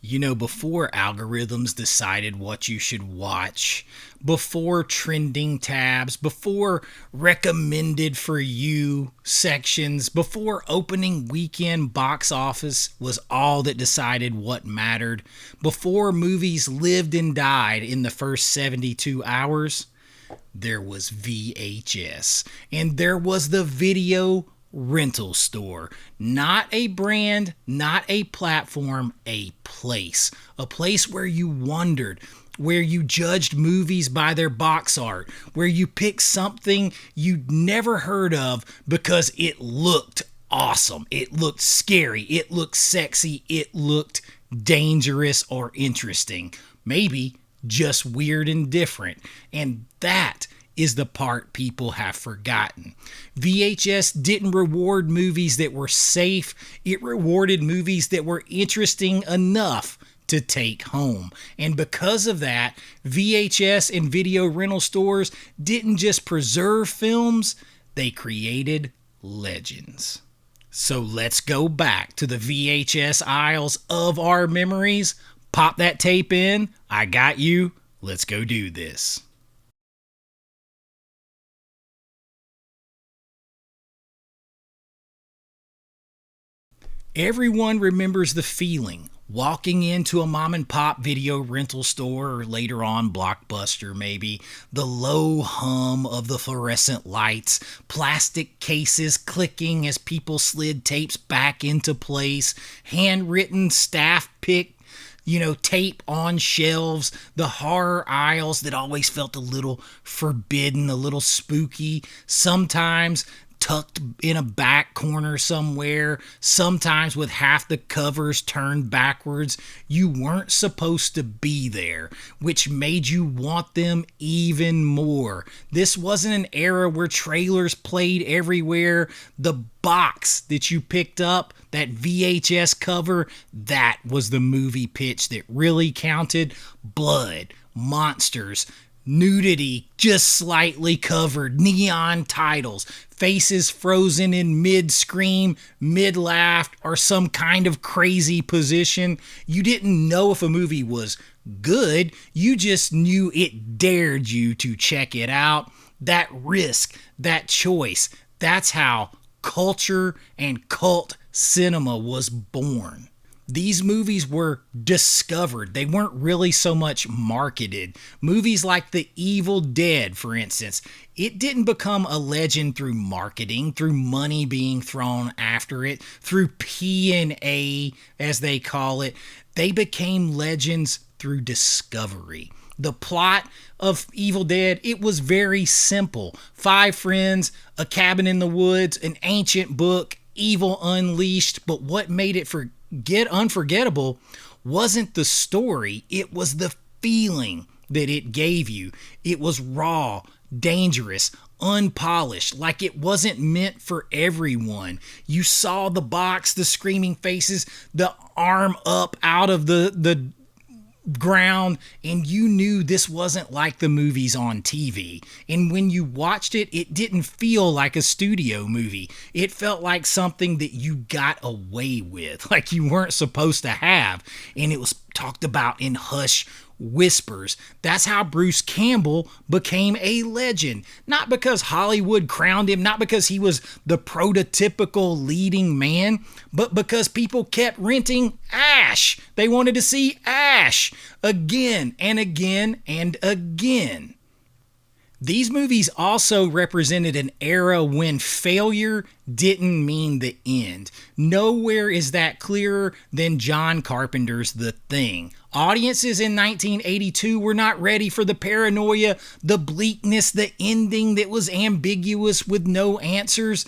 Before algorithms decided what you should watch, before trending tabs, before recommended for you sections, before opening weekend box office was all that decided what mattered, before movies lived and died in the first 72 hours, there was VHS. And there was the video rental store. Not a brand, not a platform, a place. A place where you wondered, where you judged movies by their box art, where you picked something you'd never heard of because it looked awesome, it looked scary, it looked sexy, it looked dangerous or interesting. Maybe just weird and different. And that is the part people have forgotten. VHS didn't reward movies that were safe. It rewarded movies that were interesting enough to take home. And because of that, VHS and video rental stores didn't just preserve films, they created legends. So let's go back to the VHS aisles of our memories. Pop that tape in. I got you. Let's go do this. Everyone remembers the feeling walking into a mom and pop video rental store, or later on Blockbuster maybe, the low hum of the fluorescent lights, plastic cases clicking as people slid tapes back into place, handwritten staff pick tape on shelves, the horror aisles that always felt a little forbidden, a little spooky, sometimes tucked in a back corner somewhere, sometimes with half the covers turned backwards. You weren't supposed to be there, which made you want them even more. This wasn't an era where trailers played everywhere. The box that you picked up, that VHS cover, that was the movie pitch that really counted. Blood, monsters, nudity just slightly covered, neon titles, faces frozen in mid-scream, mid-laugh, or some kind of crazy position. You didn't know if a movie was good, you just knew it dared you to check it out. That risk, that choice, that's how culture and cult cinema was born. These movies were discovered. They weren't really so much marketed. Movies like The Evil Dead, for instance, it didn't become a legend through marketing, through money being thrown after it, through P&A, as they call it. They became legends through discovery. The plot of Evil Dead, it was very simple. 5 friends, a cabin in the woods, an ancient book, evil unleashed. But what made it unforgettable wasn't the story, it was the feeling that it gave you. It was raw, dangerous, unpolished, like it wasn't meant for everyone. You saw the box, the screaming faces, the arm up out of the ground, and you knew this wasn't like the movies on TV. And when you watched it, it didn't feel like a studio movie. It felt like something that you got away with, like you weren't supposed to have. And it was talked about in hush whispers. That's how Bruce Campbell became a legend. Not because Hollywood crowned him, not because he was the prototypical leading man, but because people kept renting Ash. They wanted to see Ash again and again and again. These movies also represented an era when failure didn't mean the end. Nowhere is that clearer than John Carpenter's The Thing. Audiences in 1982 were not ready for the paranoia, the bleakness, the ending that was ambiguous with no answers.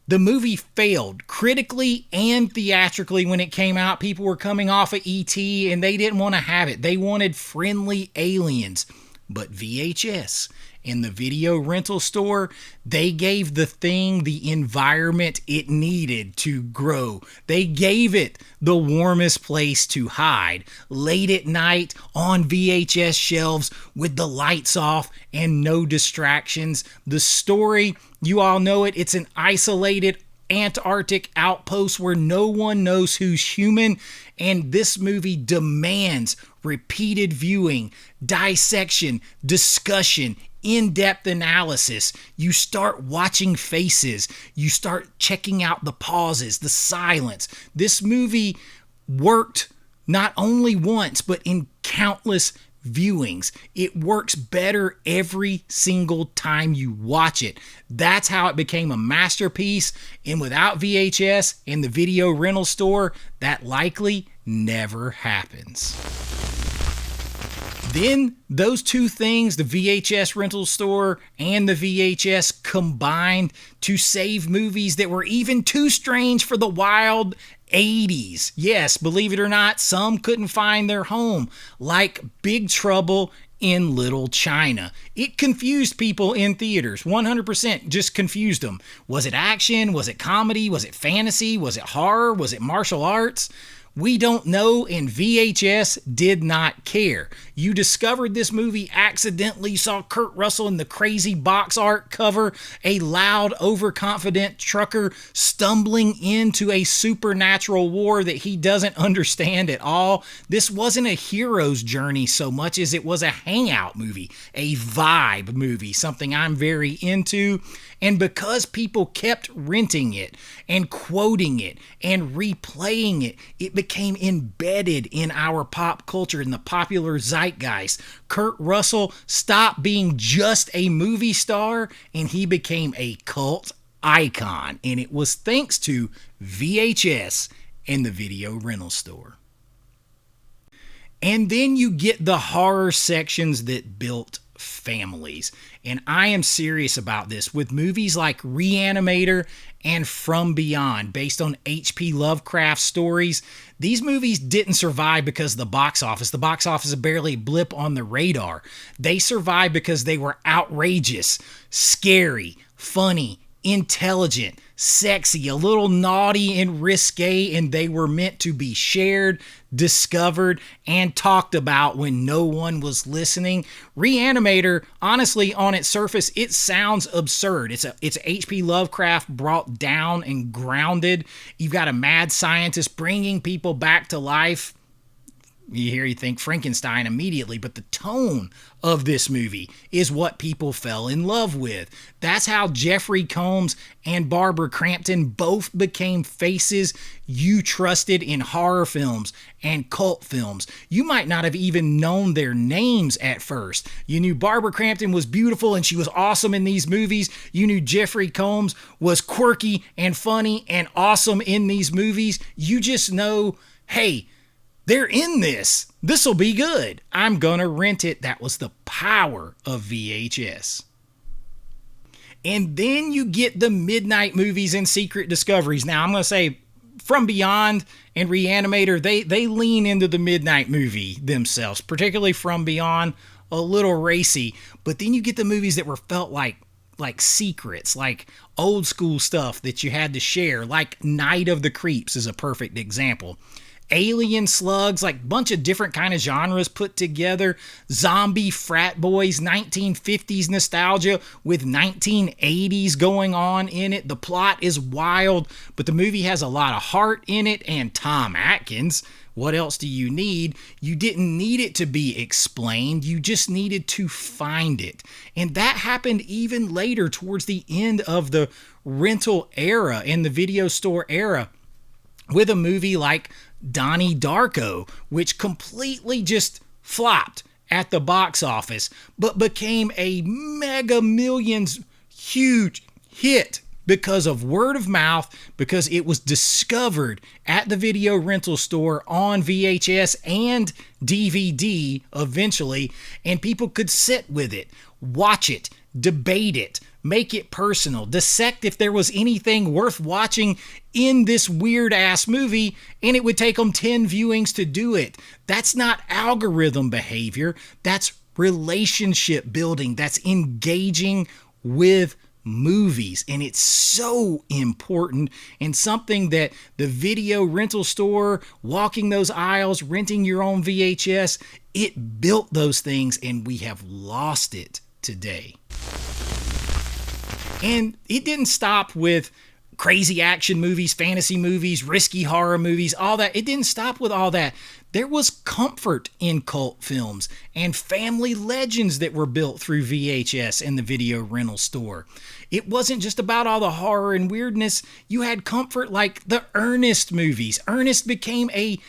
The movie failed critically and theatrically when it came out. People were coming off of E.T. and they didn't want to have it. They wanted friendly aliens. But VHS and the video rental store, they gave The Thing the environment it needed to grow. They gave it the warmest place to hide, late at night on VHS shelves with the lights off and no distractions. The story, you all know it, it's an isolated Antarctic outpost where no one knows who's human. And this movie demands repeated viewing, dissection, discussion, in-depth analysis. You start watching faces. You start checking out the pauses, the silence. This movie worked not only once, but in countless viewings. It works better every single time you watch it. That's how it became a masterpiece. And without VHS and the video rental store, that likely never happens. Then those two things, the VHS rental store and the VHS, combined to save movies that were even too strange for the wild 80s. Yes, believe it or not, some couldn't find their home, like Big Trouble in Little China. It confused people in theaters, 100% just confused them. Was it action? Was it comedy? Was it fantasy? Was it horror? Was it martial arts? We don't know, and VHS did not care. You discovered this movie accidentally, saw Kurt Russell in the crazy box art cover, a loud, overconfident trucker stumbling into a supernatural war that he doesn't understand at all. This wasn't a hero's journey so much as it was a hangout movie, a vibe movie, something I'm very into. And because people kept renting it and quoting it and replaying it, it became embedded in our pop culture, in the popular zeitgeist. Kurt Russell stopped being just a movie star and he became a cult icon. And it was thanks to VHS and the video rental store. And then you get the horror sections that built families. And I am serious about this with movies like Reanimator and From Beyond, based on H.P. Lovecraft stories. These movies didn't survive because of the box office. The box office is barely a blip on the radar. They survived because they were outrageous, scary, funny, intelligent, sexy, a little naughty and risque, and they were meant to be shared, discovered, and talked about when no one was listening. Reanimator, honestly, on its surface, it sounds absurd. It's H.P. Lovecraft brought down and grounded. You've got a mad scientist bringing people back to life. You think Frankenstein immediately, but the tone of this movie is what people fell in love with. That's how Jeffrey Combs and Barbara Crampton both became faces you trusted in horror films and cult films. You might not have even known their names at first. You knew Barbara Crampton was beautiful and she was awesome in these movies. You knew Jeffrey Combs was quirky and funny and awesome in these movies. You just know, hey, they're in this. This'll be good. I'm gonna rent it. That was the power of VHS. And then you get the midnight movies and secret discoveries. Now, I'm gonna say From Beyond and Reanimator, they lean into the midnight movie themselves, particularly From Beyond, a little racy. But then you get the movies that were felt like secrets, like old school stuff that you had to share, like Night of the Creeps is a perfect example. Alien slugs, like a bunch of different kind of genres put together. Zombie frat boys, 1950s nostalgia with 1980s going on in it. The plot is wild, but the movie has a lot of heart in it, and Tom Atkins. What else do you need? You didn't need it to be explained. You just needed to find it. And that happened even later towards the end of the rental era and the video store era with a movie like Donnie Darko, which completely just flopped at the box office, but became a mega millions huge hit because of word of mouth, because it was discovered at the video rental store on VHS and DVD eventually, and people could sit with it, watch it, debate it, make it personal, dissect if there was anything worth watching in this weird ass movie, and it would take them 10 viewings to do it. That's not algorithm behavior. That's relationship building. That's engaging with movies, and it's so important, and something that the video rental store, walking those aisles, renting your own VHS, it built those things, and we have lost it today. And it didn't stop with crazy action movies, fantasy movies, risky horror movies, all that. It didn't stop with all that. There was comfort in cult films and family legends that were built through VHS and the video rental store. It wasn't just about all the horror and weirdness. You had comfort like the Ernest movies. Ernest became a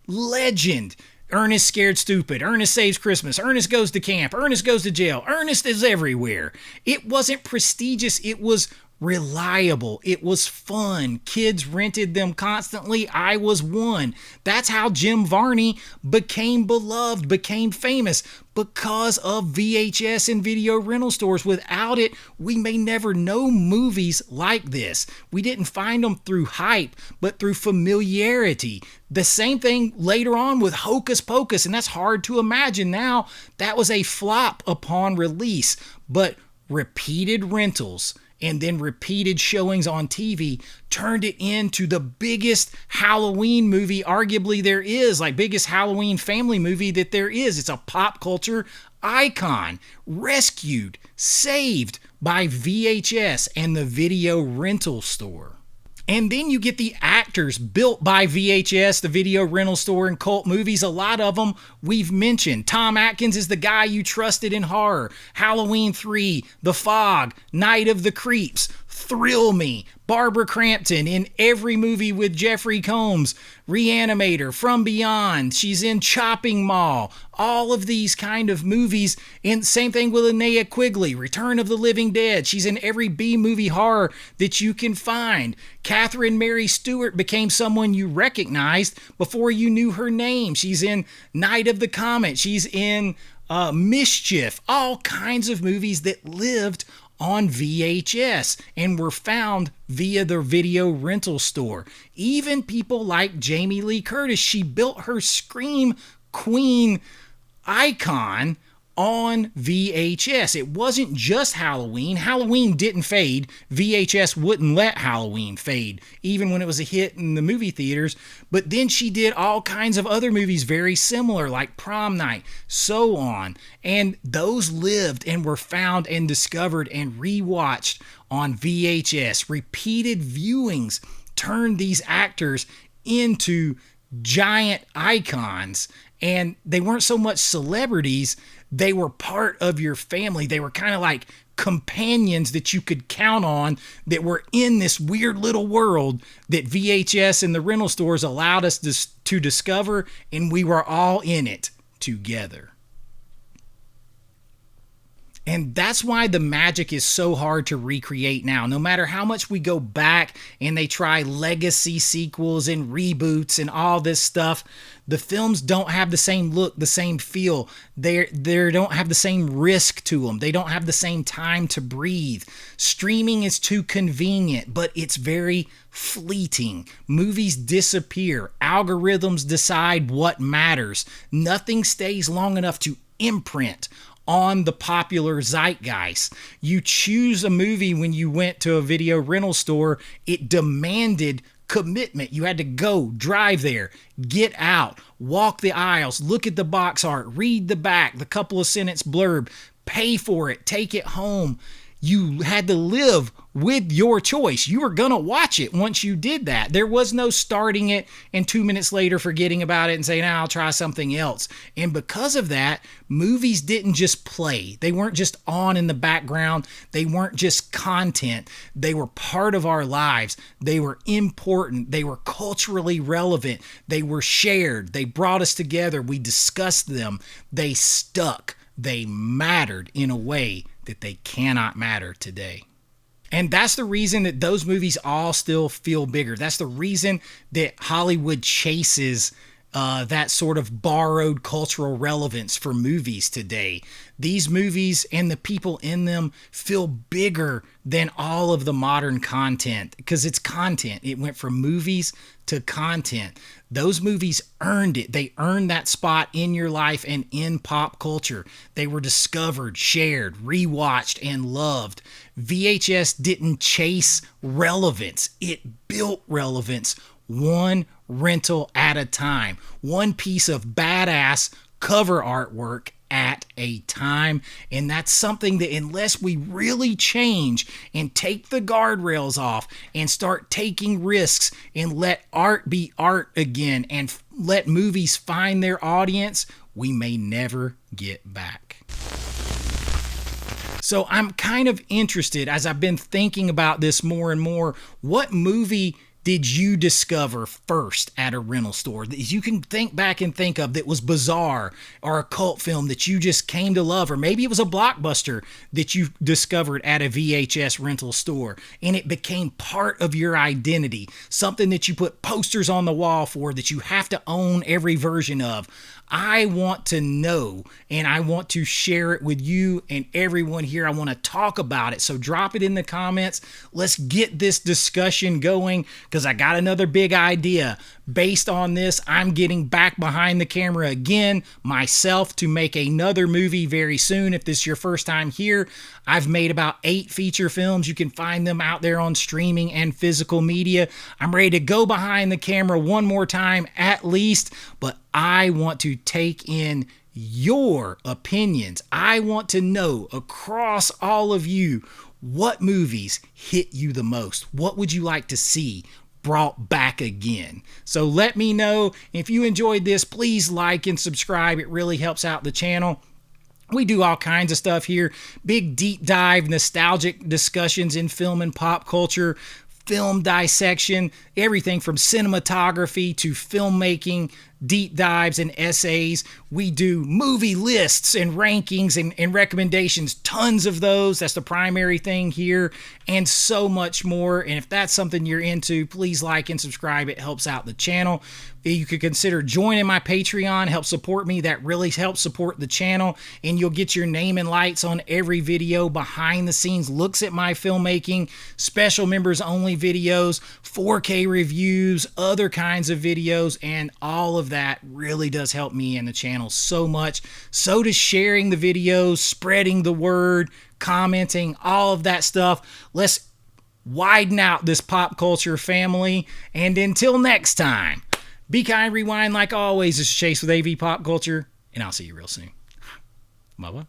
legend. Ernest Scared Stupid, Ernest Saves Christmas, Ernest Goes to Camp, Ernest Goes to Jail, Ernest is everywhere. It wasn't prestigious, it was reliable, it was fun. Kids rented them constantly. I was one. That's how Jim Varney became beloved, became famous, because of VHS and video rental stores. Without it, we may never know movies like this. We didn't find them through hype, but through familiarity. The same thing later on with Hocus Pocus, and that's hard to imagine now. That was a flop upon release, but repeated rentals and then repeated showings on TV turned it into the biggest Halloween movie arguably there is, like biggest Halloween family movie that there is. It's a pop culture icon, rescued, saved by VHS and the video rental store. And then you get the actors built by VHS, the video rental store, and cult movies. A lot of them we've mentioned. Tom Atkins is the guy you trusted in horror. Halloween 3, The Fog, Night of the Creeps, Thrill Me, Barbara Crampton in every movie with Jeffrey Combs, Reanimator, From Beyond, she's in Chopping Mall, all of these kind of movies. And same thing with Linnea Quigley, Return of the Living Dead, she's in every B-movie horror that you can find. Catherine Mary Stewart became someone you recognized before you knew her name. She's in Night of the Comet, she's in Mischief, all kinds of movies that lived on VHS and were found via the video rental store. Even people like Jamie Lee Curtis, she built her Scream Queen icon on VHS. It wasn't just Halloween. Halloween didn't fade. VHS wouldn't let Halloween fade, even when it was a hit in the movie theaters. But then she did all kinds of other movies very similar, like Prom Night, so on. And those lived and were found and discovered and rewatched on VHS. Repeated viewings turned these actors into giant icons. And they weren't so much celebrities, they were part of your family. They were kind of like companions that you could count on that were in this weird little world that VHS and the rental stores allowed us to discover, and we were all in it together. And that's why the magic is so hard to recreate now. No matter how much we go back and they try legacy sequels and reboots and all this stuff, the films don't have the same look, the same feel. They don't have the same risk to them. They don't have the same time to breathe. Streaming is too convenient, but it's very fleeting. Movies disappear. Algorithms decide what matters. Nothing stays long enough to imprint on the popular zeitgeist. You choose a movie when you went to a video rental store, it demanded commitment. You had to go, drive there, get out, walk the aisles, look at the box art, read the back, the couple of sentence blurb, pay for it, take it home. You had to live with your choice. You were going to watch it once you did that. There was no starting it and 2 minutes later forgetting about it and saying, I'll try something else. And because of that, movies didn't just play. They weren't just on in the background. They weren't just content. They were part of our lives. They were important. They were culturally relevant. They were shared. They brought us together. We discussed them. They stuck. They mattered in a way that they cannot matter today. And that's the reason that those movies all still feel bigger. That's the reason that Hollywood chases that sort of borrowed cultural relevance for movies today. These movies and the people in them feel bigger than all of the modern content because it's content. It went from movies to content. Those movies earned it. They earned that spot in your life and in pop culture. They were discovered, shared, rewatched, and loved. VHS didn't chase relevance. It built relevance one rental at a time. One piece of badass cover artwork at a time. And that's something that, unless we really change and take the guardrails off and start taking risks and let art be art again and let movies find their audience, we may never get back. So I'm kind of interested, as I've been thinking about this more and more, what movie did you discover first at a rental store that you can think back and think of that was bizarre, or a cult film that you just came to love, or maybe it was a blockbuster that you discovered at a VHS rental store and it became part of your identity, something that you put posters on the wall for, that you have to own every version of? I want to know, and I want to share it with you and everyone here. I want to talk about it. So drop it in the comments. Let's get this discussion going, because I got another big idea. Based on this, I'm getting back behind the camera again myself to make another movie very soon. If this is your first time here, I've made about 8 feature films. You can find them out there on streaming and physical media. I'm ready to go behind the camera one more time at least, but I want to take in your opinions. I want to know, across all of you, what movies hit you the most? What would you like to see brought back again? So let me know. If you enjoyed this, please like and subscribe. It really helps out the channel. We do all kinds of stuff here. Big deep dive, nostalgic discussions in film and pop culture, film dissection, everything from cinematography to filmmaking, deep dives and essays. We do movie lists and rankings and recommendations, tons of those. That's the primary thing here, and so much more. And if that's something you're into, please like and subscribe. It helps out the channel. You could consider joining my Patreon, help support me. That really helps support the channel, and you'll get your name and lights on every video, behind the scenes looks at my filmmaking, special members only videos, 4K reviews, other kinds of videos, and all of that really does help me and the channel so much. So does sharing the videos, spreading the word, commenting, all of that stuff. Let's widen out this pop culture family. And until next time, be kind, rewind like always. This is Chase with AV Pop Culture, and I'll see you real soon. Bye-bye.